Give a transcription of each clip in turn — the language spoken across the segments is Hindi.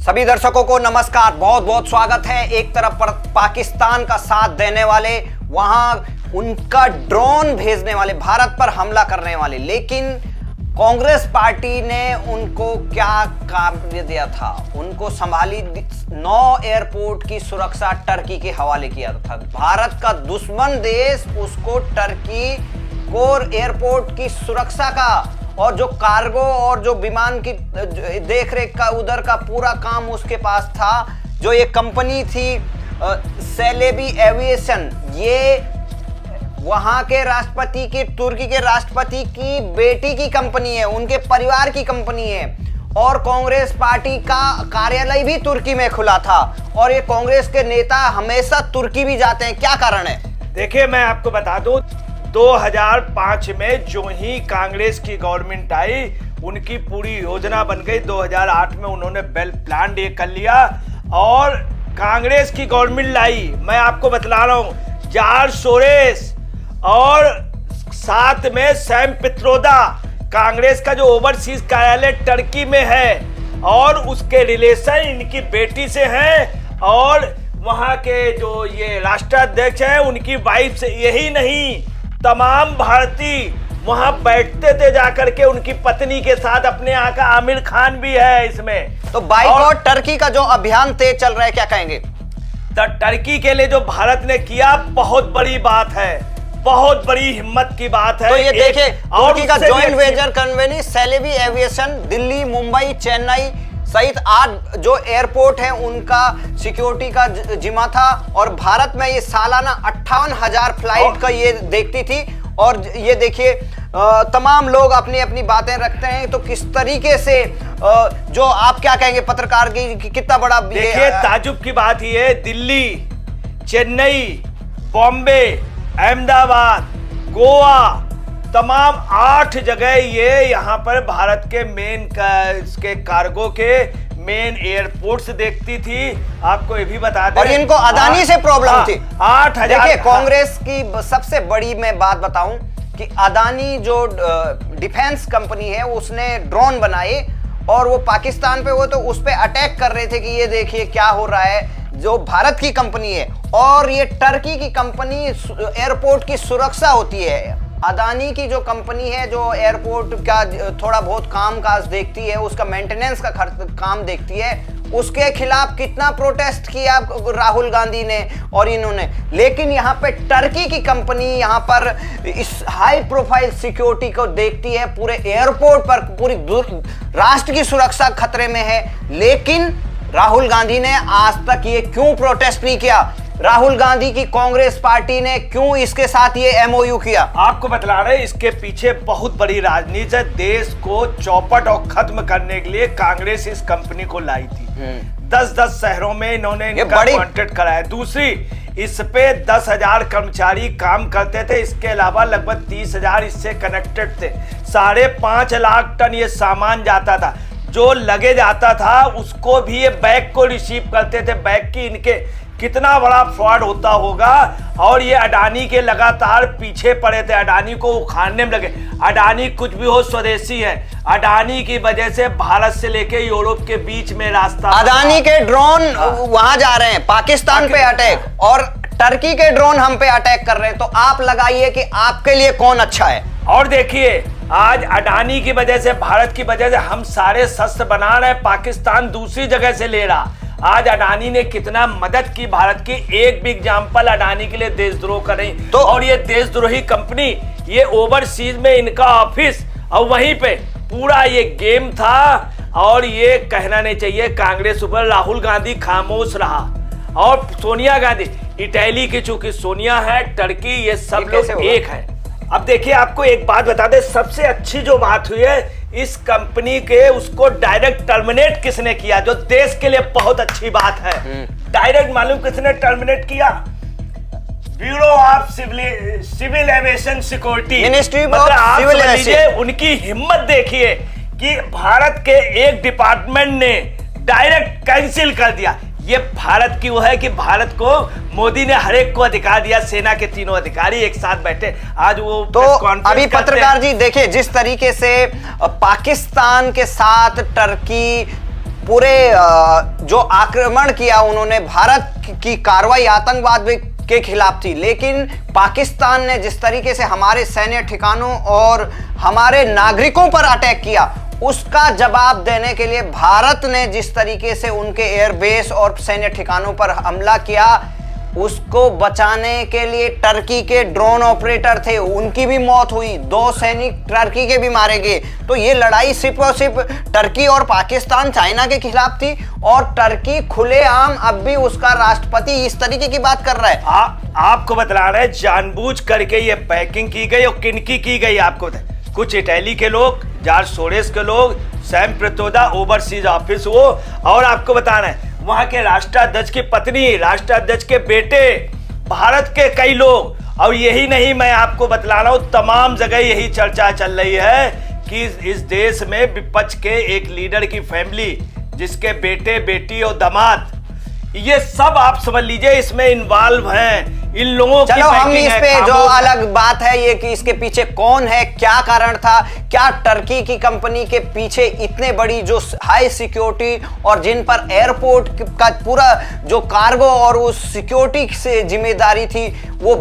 सभी दर्शकों को नमस्कार, बहुत बहुत स्वागत है। एक तरफ पर पाकिस्तान का साथ देने वाले, वहां उनका ड्रोन भेजने वाले, भारत पर हमला करने वाले, लेकिन कांग्रेस पार्टी ने उनको क्या कार्य दिया था? उनको संभाली 9 एयरपोर्ट की सुरक्षा टर्की के हवाले किया था। भारत का दुश्मन देश उसको टर्की को एयरपोर्ट की सुरक्षा का और जो कार्गो और जो विमान की देखरेख का उधर का पूरा काम उसके पास था। जो ये कंपनी थी सेलेबी एविएशन, ये वहां के राष्ट्रपति की, तुर्की के राष्ट्रपति की बेटी की कंपनी है, उनके परिवार की कंपनी है। और कांग्रेस पार्टी का कार्यालय भी तुर्की में खुला था। और ये कांग्रेस के नेता हमेशा तुर्की भी जाते हैं, क्या कारण है? देखिए, मैं आपको बता दूं, 2005 में जो ही कांग्रेस की गवर्नमेंट आई, उनकी पूरी योजना बन गई। 2008 में उन्होंने वेल प्लान ये कर लिया और कांग्रेस की गवर्नमेंट लाई। मैं आपको बतला रहा हूं, जॉर्ज सोरेस और साथ में सैम पित्रोदा, कांग्रेस का जो ओवरसीज कार्यालय टर्की में है और उसके रिलेशन इनकी बेटी से हैं और वहां के जो ये राष्ट्राध्यक्ष हैं उनकी वाइफ से। यही नहीं, तमाम भारतीय वहां बैठते थे जाकर के उनकी पत्नी के साथ। अपने यहाँ का आमिर खान भी है इसमें। तो बाइकॉट टर्की का जो अभियान तेज चल रहा है, क्या कहेंगे? तो टर्की के लिए जो भारत ने किया, बहुत बड़ी बात है, बहुत बड़ी हिम्मत की बात है। तो ये देखिए, तुर्की का joint venture company Celebi aviation Delhi, Mumbai, Chennai सहित 8 जो एयरपोर्ट हैं उनका सिक्योरिटी का जिम्मा था। और भारत में ये सालाना 58,000 फ्लाइट का ये देखती थी। और ये देखिए, तमाम लोग अपनी अपनी बातें रखते हैं। तो किस तरीके से जो आप क्या कहेंगे पत्रकार की कितना बड़ा? देखिए, ताजुब की बात ये है, दिल्ली, चेन्नई, बॉम्बे, अहमदाबाद, गोवा, तमाम 8 जगह ये यहाँ पर भारत के मेन इसके कार्गो के मेन एयरपोर्ट से देखती थी। आपको ये भी बता दें, और इनको अदानी से प्रॉब्लम थी। 8,000। देखिए, कांग्रेस की सबसे बड़ी मैं बात बताऊं कि अदानी जो डिफेंस कंपनी है उसने ड्रोन बनाए और वो पाकिस्तान पे, वो तो उस पे अटैक कर रहे थे कि ये देखिए क्या हो रहा है। जो भारत की कंपनी है और ये टर्की की कंपनी एयरपोर्ट की सुरक्षा होती है। अदानी की जो कंपनी है जो एयरपोर्ट का थोड़ा बहुत काम काज देखती है, उसका मेंटेनेंस का काम देखती है, उसके खिलाफ कितना प्रोटेस्ट किया राहुल गांधी ने और इन्होंने। लेकिन यहाँ पे टर्की की कंपनी यहाँ पर इस हाई प्रोफाइल सिक्योरिटी को देखती है, पूरे एयरपोर्ट पर पूरी राष्ट्र की सुरक्षा खतरे में है। लेकिन राहुल गांधी ने आज तक ये क्यों प्रोटेस्ट नहीं किया? राहुल गांधी की कांग्रेस पार्टी ने क्यों इसके साथ ये एमओयू किया? आपको बतला रहे, इसके पीछे बहुत बड़ी राजनीति है। देश को चौपट और खत्म करने के लिए कांग्रेस इस कंपनी को लाई थी। 10-10 शहरों में इन्होंने इनका कॉन्ट्रैक्ट कराया। दूसरी, इस पे 10,000 कर्मचारी काम करते थे। इसके अलावा लगभग 30,000 इससे कनेक्टेड थे। 5.5 लाख टन ये सामान जाता था। जो लगे जाता था उसको भी ये बैग को रिसीव करते थे। बैग की इनके कितना बड़ा फ्रॉड होता होगा। और ये अडानी के लगातार पीछे पड़े थे, अडानी को उखाड़ने में लगे। अडानी कुछ भी हो, स्वदेशी है। अडानी की वजह से भारत से लेके यूरोप के बीच में रास्ता, अडानी के ड्रोन वहां जा रहे हैं, पाकिस्तान पे अटैक, और टर्की के ड्रोन हम पे अटैक कर रहे हैं। तो आप लगाइए कि आपके लिए कौन अच्छा है। और देखिए, आज अडानी की वजह से, भारत की वजह से हम सारे शस्त्र बना रहे हैं, पाकिस्तान दूसरी जगह से ले रहा। आज अडानी ने कितना मदद की भारत की। एक भी एग्जाम्पल अडानी के लिए देशद्रोह कर रही। तो और ये देशद्रोही कंपनी, ये ओवरसीज में इनका ऑफिस और वहीं पे पूरा ये गेम था। और ये कहना नहीं चाहिए कांग्रेस ऊपर, राहुल गांधी खामोश रहा और सोनिया गांधी, इटली की चूंकि सोनिया है, टर्की, ये सब लोग एक है। अब देखिए, आपको एक बात बता दे, सबसे अच्छी जो बात हुई है इस कंपनी के, उसको डायरेक्ट टर्मिनेट किसने किया, जो देश के लिए बहुत अच्छी बात है। डायरेक्ट मालूम किसने टर्मिनेट किया? Bureau of civil aviation security, ministry of civil aviation. उनकी हिम्मत देखिए कि भारत के एक डिपार्टमेंट ने डायरेक्ट कैंसिल कर दिया। ये भारत की वो है कि भारत को मोदी ने हर एक को अधिकार दिया। सेना के तीनों अधिकारी एक साथ बैठे, आज वो तो अभी पत्रकार जी देखिए, जिस तरीके से पाकिस्तान के साथ टर्की पूरे जो आक्रमण किया उन्होंने, भारत की कार्रवाई आतंकवाद के खिलाफ थी, लेकिन पाकिस्तान ने जिस तरीके से हमारे सैन्य ठिकानों और हमारे नागरिकों पर अटैक किया, उसका जवाब देने के लिए भारत ने जिस तरीके से उनके एयरबेस और सैन्य ठिकानों पर हमला किया, उसको बचाने के लिए टर्की के ड्रोन ऑपरेटर थे, उनकी भी मौत हुई, 2 सैनिक टर्की के भी मारे गए। तो ये लड़ाई सिर्फ और सिर्फ टर्की और पाकिस्तान चाइना के खिलाफ थी, और टर्की खुलेआम अब भी उसका राष्ट्रपति इस तरीके की बात कर रहा है। आपको बता रहे हैं जानबूझ करके ये पैकिंग की गई, और किनकी की गई आपको कुछ इटली के लोग, जॉर्ज सोरेस के लोग, सैम पित्रोदा ओवरसीज ऑफिस वो, और आपको बता रहे हैं वहां के राष्ट्राध्यक्ष की पत्नी, राष्ट्राध्यक्ष के बेटे, भारत के कई लोग। और यही नहीं, मैं आपको बतला रहा हूं, तमाम जगह यही चर्चा चल रही है कि इस देश में विपक्ष के एक लीडर की फैमिली, जिसके बेटे, बेटी और दामाद, ये सब आप समझ लीजिए इसमें इन्वॉल्व हैं। इन लोगों की चलो हम इस पे जो अलग बात है ये कि इसके पीछे कौन है, क्या कारण था, क्या टर्की की कंपनी के पीछे इतने बड़ी जो हाई सिक्योरिटी और जिन पर एयरपोर्ट का पूरा जो कार्गो और उस सिक्योरिटी से जिम्मेदारी थी, वो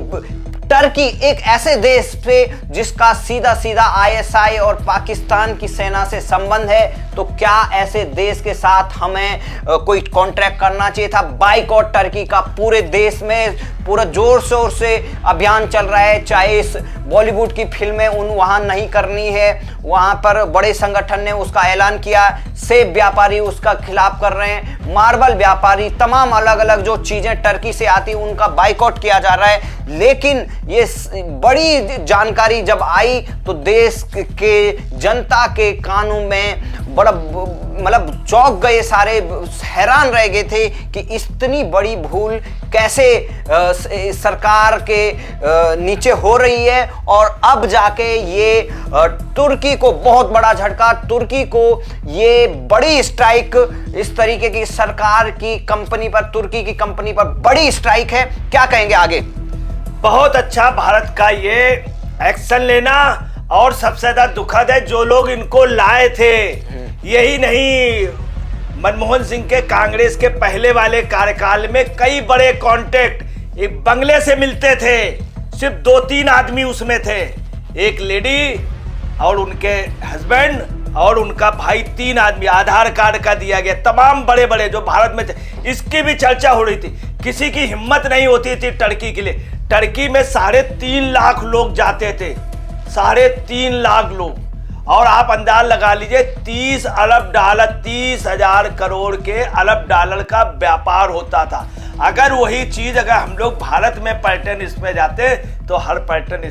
टर्की एक ऐसे देश पे जिसका सीधा सीधा आईएसआई और पाकिस्तान की सेना से संबंध है, तो क्या ऐसे देश के साथ हमें कोई कॉन्ट्रैक्ट करना चाहिए था? बाइकॉट टर्की का पूरे देश में पूरा जोर शोर से अभियान चल रहा है, चाहे इस बॉलीवुड की फिल्में वहां नहीं करनी है, वहां पर बड़े संगठन ने उसका ऐलान किया, सेब व्यापारी उसका खिलाफ कर रहे हैं, मार्बल व्यापारी, तमाम अलग अलग जो चीजें टर्की से आती उनका बाइकॉट किया जा रहा है। लेकिन ये बड़ी जानकारी जब आई तो देश के जनता के कानों में बड़ा मतलब चौंक गए, सारे हैरान रह गए थे कि इतनी बड़ी भूल कैसे सरकार के नीचे हो रही है। और अब जाके ये तुर्की को बहुत बड़ा झटका, तुर्की को ये बड़ी स्ट्राइक, इस तरीके की सरकार की कंपनी पर, तुर्की की कंपनी पर बड़ी स्ट्राइक है। क्या कहेंगे आगे? बहुत अच्छा भारत का ये एक्शन लेना, और सबसे ज्यादा दुखद है जो लोग इनको लाए थे। यही नहीं, मनमोहन सिंह के कांग्रेस के पहले वाले कार्यकाल में कई बड़े कॉन्टेक्ट एक बंगले से मिलते थे, सिर्फ 2-3 आदमी उसमें थे, एक लेडी और उनके हस्बैंड और उनका भाई, 3 आदमी, आधार कार्ड का दिया गया। तमाम बड़े बड़े जो भारत में थे, इसकी भी चर्चा हो रही थी। किसी की हिम्मत नहीं होती थी टर्की के लिए। टर्की में 3.5 लाख लोग जाते थे, 3.5 लाख लोग, और आप अंदाज लगा लीजिए 30 अरब डॉलर, 30,000 करोड़ के अरब डॉलर का व्यापार होता था। अगर वही चीज अगर हम लोग भारत में पर्यटन इसमें जाते तो हर पर्यटन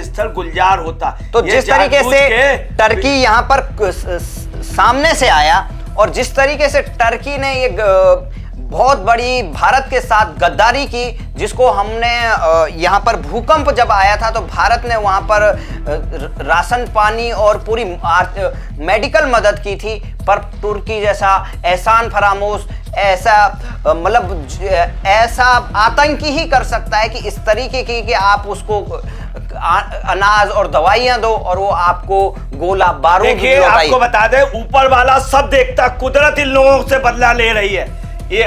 स्थल गुलजार होता। तो जिस तरीके से टर्की यहाँ पर सामने से आया, और जिस तरीके से टर्की ने ये बहुत बड़ी भारत के साथ गद्दारी की, जिसको हमने यहाँ पर भूकंप जब आया था तो भारत ने वहाँ पर राशन पानी और पूरी मेडिकल मदद की थी, पर तुर्की जैसा एहसान फरामोश, ऐसा मतलब ऐसा आतंकी ही कर सकता है कि इस तरीके की कि आप उसको अनाज और दवाइयां दो और वो आपको गोला बारूद। देखिए आपको बता दें, ऊपर वाला सब देखता, कुदरत इन लोगों से बदला ले रही है। ये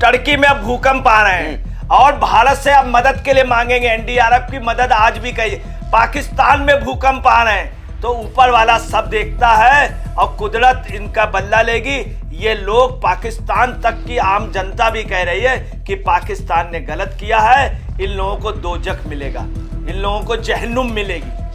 टर्की में अब भूकंप आ रहे हैं और भारत से अब मदद के लिए मांगेंगे, एनडीआरएफ की मदद आज भी कही। पाकिस्तान में भूकंप आ रहे हैं, तो ऊपर वाला सब देखता है और कुदरत इनका बदला लेगी। ये लोग, पाकिस्तान तक की आम जनता भी कह रही है कि पाकिस्तान ने गलत किया है, इन लोगों को दोजख मिलेगा, इन लोगों को जहन्नुम मिलेगी।